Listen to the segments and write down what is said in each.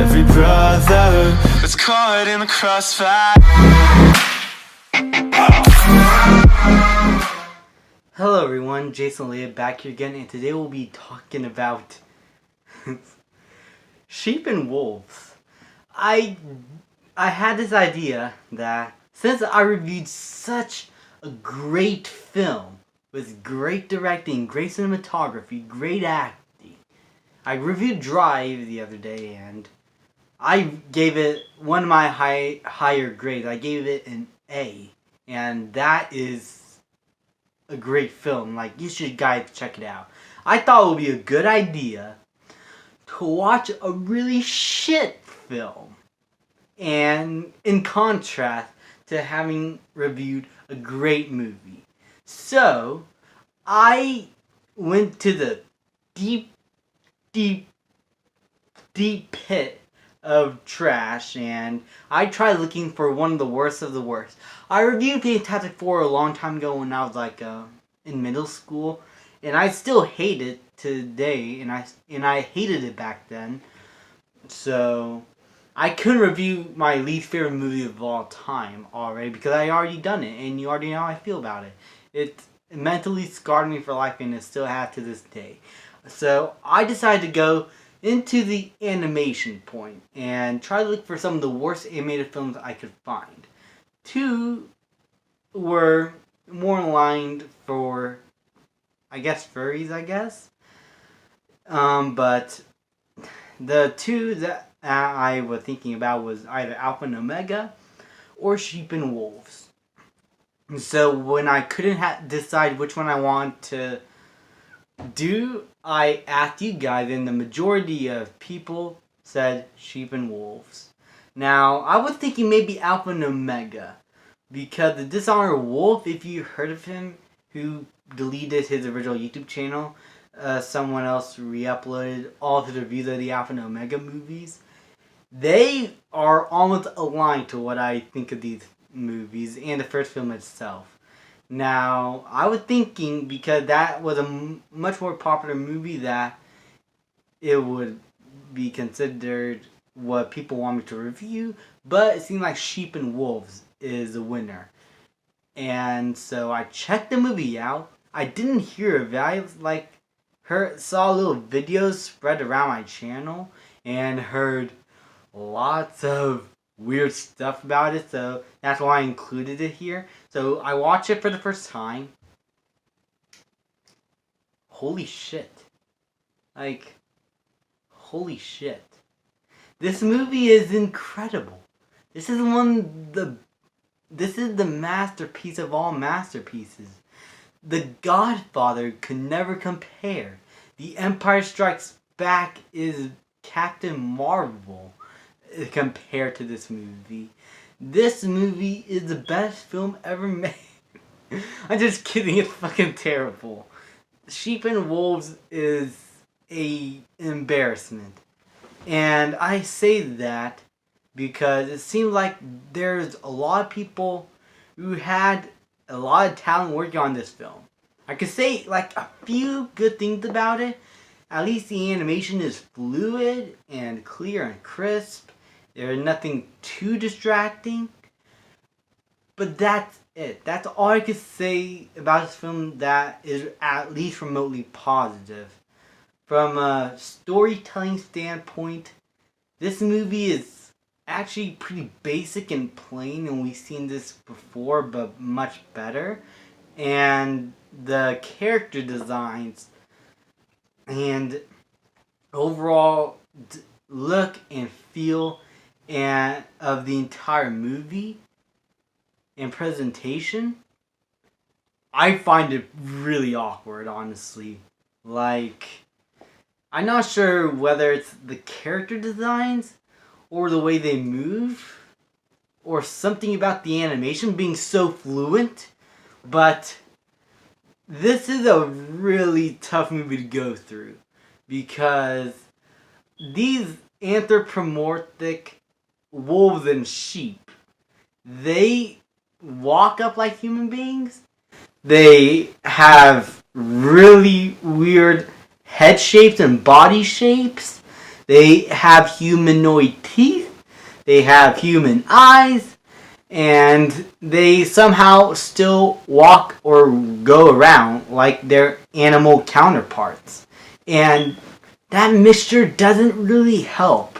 every brother that's caught in the crossfire. Hello everyone, Jason Leah back here again, and today we'll be talking about sheep and wolves. I had this idea that since I reviewed such a great film with great directing, great cinematography, great acting, I reviewed Drive the other day and I gave it one of my higher grades. I gave it an A, and that is a great film. Like, you should guys check it out. I thought it would be a good idea to watch a really shit film, and in contrast to having reviewed a great movie. So I went to the deep pit of trash, and I tried looking for one of the worst of the worst. I reviewed Fantastic Four a long time ago when I was like in middle school, and I still hate it today, and I hated it back then. So I couldn't review my least favorite movie of all time already because I already done it, and you already know how I feel about it. It mentally scarred me for life, and it still has to this day. So I decided to go into the animation point and try to look for some of the worst animated films I could find. Two were more aligned for, I guess, furries, I guess. But the two that I was thinking about was either Alpha and Omega or Sheep and Wolves. So when I couldn't decide which one I want to do, I asked you guys, and the majority of people said Sheep and Wolves. Now, I was thinking maybe Alpha and Omega, because the Dishonored Wolf, if you heard of him, who deleted his original YouTube channel, someone else re-uploaded all of the reviews of the Alpha and Omega movies. They are almost aligned to what I think of these movies and the first film itself. Now, I was thinking, because that was a much more popular movie, that it would be considered what people want me to review, but it seemed like Sheep and Wolves is the winner. And so I checked the movie out. I didn't hear of it. I saw little videos spread around my channel and heard lots of weird stuff about it, so that's why I included it here. So I watched it for the first time. Holy shit. Like, holy shit. This movie is incredible. This is the masterpiece of all masterpieces. The Godfather could never compare. The Empire Strikes Back is Captain Marvel compared to this movie. This movie is the best film ever made. I'm just kidding, it's fucking terrible. Sheep and Wolves is an embarrassment. And I say that because it seems like there's a lot of people who had a lot of talent working on this film. I could say like a few good things about it. At least the animation is fluid and clear and crisp. There's nothing too distracting. But that's it. That's all I could say about this film that is at least remotely positive. From a storytelling standpoint, this movie is actually pretty basic and plain, and we've seen this before, but much better. And the character designs and overall look and feel and of the entire movie and presentation, I find it really awkward, honestly. Like, I'm not sure whether it's the character designs or the way they move or something about the animation being so fluent, but this is a really tough movie to go through because these anthropomorphic wolves and sheep, they walk up like human beings. They have really weird head shapes and body shapes. They have humanoid teeth, they have human eyes, and they somehow still walk or go around like their animal counterparts. And that mixture doesn't really help.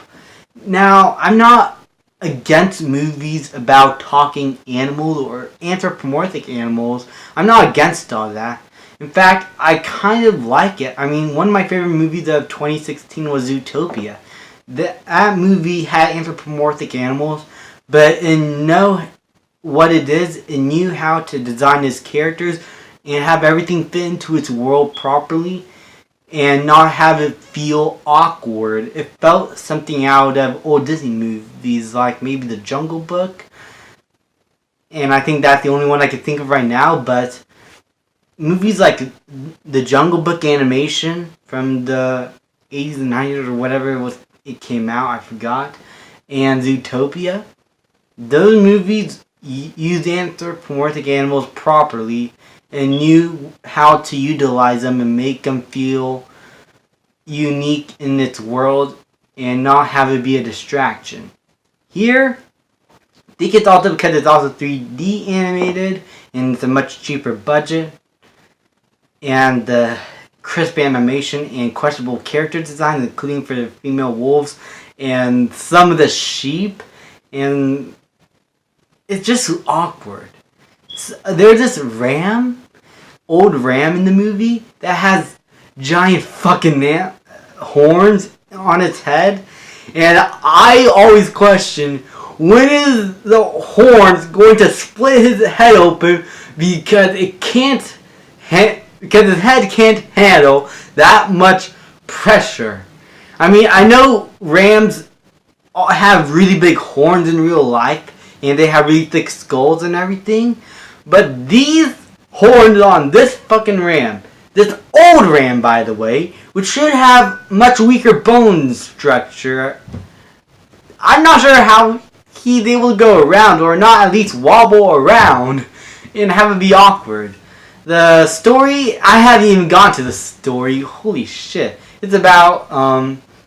Now, I'm not against movies about talking animals or anthropomorphic animals. I'm not against all that. In fact, I kind of like it. I mean, one of my favorite movies of 2016 was Zootopia. That movie had anthropomorphic animals, but it knew what it is. It knew how to design its characters and have everything fit into its world properly and not have it feel awkward. It felt something out of old Disney movies like maybe The Jungle Book. And I think that's the only one I can think of right now, but movies like The Jungle Book animation from the 80s and 90s or whatever it came out, I forgot, and Zootopia, those movies used anthropomorphic animals properly and knew how to utilize them and make them feel unique in its world and not have it be a distraction. Here, I think it's also because it's also 3D animated and it's a much cheaper budget, and the crisp animation and questionable character design, including for the female wolves and some of the sheep, and it's just awkward. There's this old ram in the movie that has giant fucking horns on its head, and I always question, when is the horns going to split his head open because because his head can't handle that much pressure. I mean, I know rams have really big horns in real life, and they have really thick skulls and everything, but these horns on this fucking ram, this old ram by the way, which should have much weaker bone structure, I'm not sure how he's able to go around, or not at least wobble around and have it be awkward. The story, I haven't even gone to the story, holy shit. It's about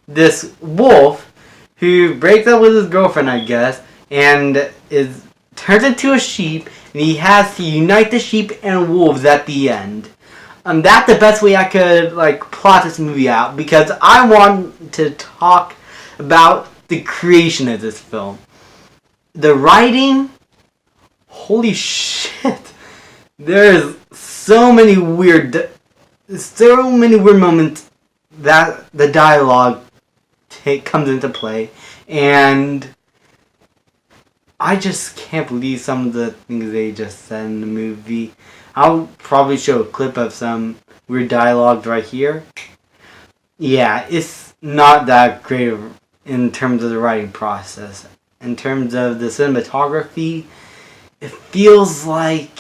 this wolf who breaks up with his girlfriend, I guess, and turns into a sheep, and he has to unite the sheep and wolves at the end. That's the best way I could plot this movie out, because I want to talk about the creation of this film. The writing, holy shit. There's so many weird moments that the dialogue comes into play, and I just can't believe some of the things they just said in the movie. I'll probably show a clip of some weird dialogue right here. Yeah, it's not that great in terms of the writing process. In terms of the cinematography, it feels like,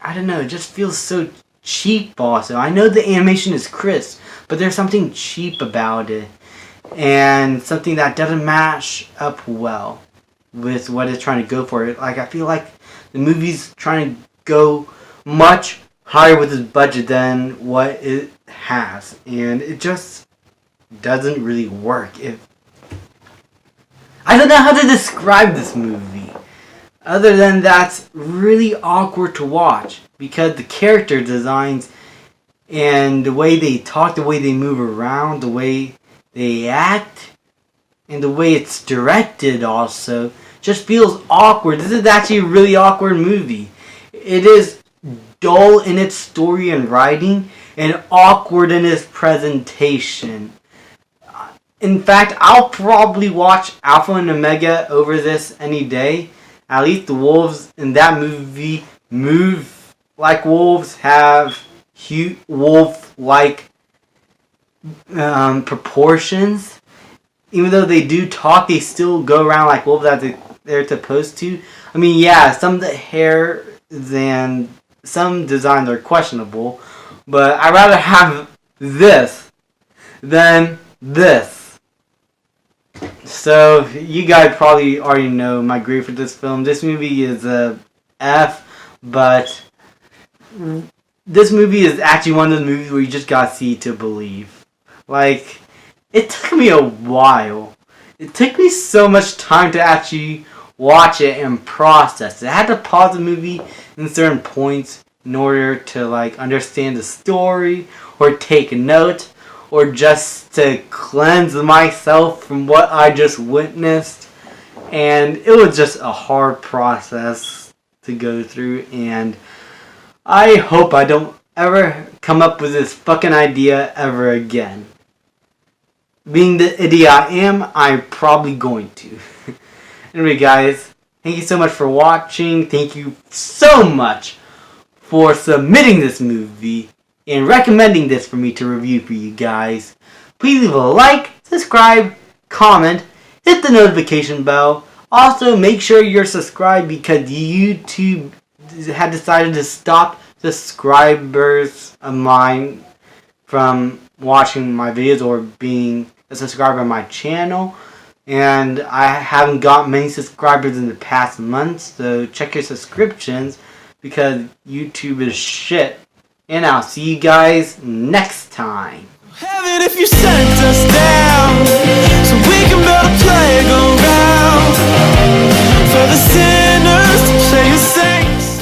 I don't know, it just feels so cheap also. I know the animation is crisp, but there's something cheap about it, and something that doesn't match up well with what it's trying to go for. I feel like the movie's trying to go much higher with its budget than what it has, and it just doesn't really work. I don't know how to describe this movie, other than that's really awkward to watch, because the character designs and the way they talk, the way they move around, the way they act, and the way it's directed also just feels awkward. This is actually a really awkward movie. It is dull in its story and writing, and awkward in its presentation. In fact, I'll probably watch Alpha and Omega over this any day. At least the wolves in that movie move like wolves, have wolf-like proportions. Even though they do talk, they still go around like wolves as they're supposed to. I mean, yeah, some of the hair and some designs are questionable, but I'd rather have this than this. So, you guys probably already know my grade for this film. This movie is a F, but this movie is actually one of those movies where you just gotta see to believe. it took me a while. It took me so much time to actually watch it and process it. I had to pause the movie in certain points in order to like understand the story or take note or just to cleanse myself from what I just witnessed. And it was just a hard process to go through, and I hope I don't ever come up with this fucking idea ever again. Being the idiot I am, I'm probably going to. Anyway, guys, thank you so much for watching. Thank you so much for submitting this movie and recommending this for me to review for you guys. Please leave a like, subscribe, comment, hit the notification bell. Also, make sure you're subscribed because YouTube had decided to stop subscribers of mine from watching my videos or being a subscriber on my channel. And I haven't got many subscribers in the past months, so check your subscriptions because YouTube is shit. And I'll see you guys next time. Heaven if you sent us down so we can build a